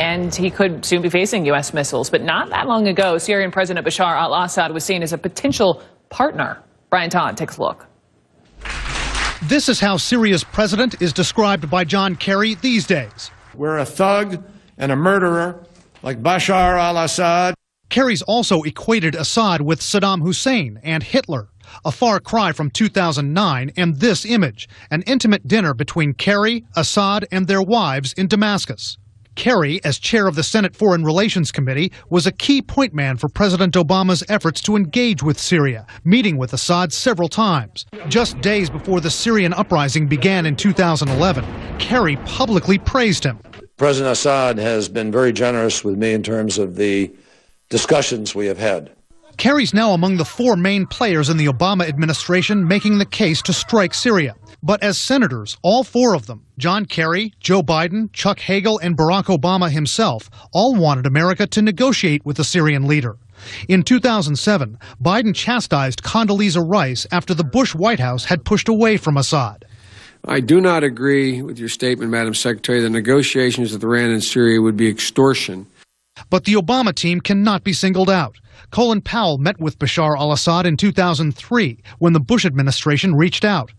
and he could soon be facing U.S. missiles. But not that long ago, Syrian President Bashar al-Assad was seen as a potential partner. Brian Todd takes a look. This is how Syria's president is described by John Kerry these days. We're a thug and a murderer like Bashar al-Assad. Kerry's also equated Assad with Saddam Hussein and Hitler, a far cry from 2009 and this image, an intimate dinner between Kerry, Assad, and their wives in Damascus. Kerry, as chair of the Senate Foreign Relations Committee, was a key point man for President Obama's efforts to engage with Syria, meeting with Assad several times. Just days before the Syrian uprising began in 2011, Kerry publicly praised him. President Assad has been very generous with me in terms of the discussions we have had. Kerry's now among the four main players in the Obama administration making the case to strike Syria. But as senators, all four of them, John Kerry, Joe Biden, Chuck Hagel, and Barack Obama himself, all wanted America to negotiate with the Syrian leader. In 2007, Biden chastised Condoleezza Rice after the Bush White House had pushed away from Assad. I do not agree with your statement, Madam Secretary, that negotiations with Iran and Syria would be extortion. But the Obama team cannot be singled out. Colin Powell met with Bashar al-Assad in 2003 when the Bush administration reached out.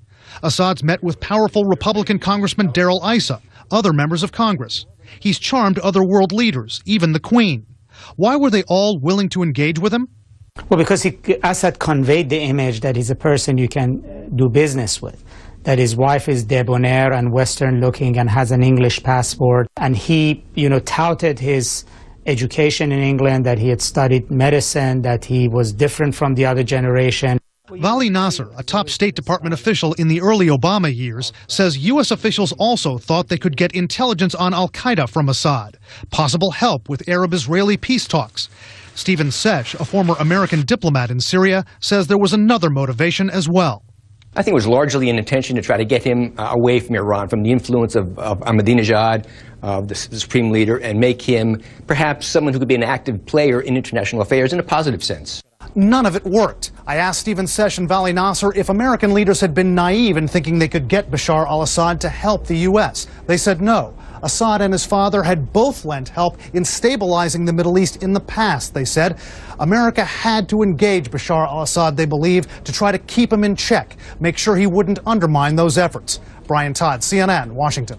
Assad's met with powerful Republican Congressman Darrell Issa, other members of Congress. He's charmed other world leaders, even the Queen. Why were they all willing to engage with him? Well, because Assad conveyed the image that he's a person you can do business with, that his wife is debonair and Western-looking and has an English passport. And he, touted his education in England, that he had studied medicine, that he was different from the other generation. Vali Nasser, a top State Department official in the early Obama years, says U.S. officials also thought they could get intelligence on al-Qaeda from Assad, possible help with Arab-Israeli peace talks. Stephen Sesh, a former American diplomat in Syria, says there was another motivation as well. I think it was largely an intention to try to get him away from Iran, from the influence of Ahmadinejad, the supreme leader, and make him perhaps someone who could be an active player in international affairs in a positive sense. None of it worked. I asked Stephen Sesh and Vali Nasser if American leaders had been naive in thinking they could get Bashar al-Assad to help the U.S. They said no. Assad and his father had both lent help in stabilizing the Middle East in the past, they said. America had to engage Bashar al-Assad, they believe, to try to keep him in check, make sure he wouldn't undermine those efforts. Brian Todd, CNN, Washington.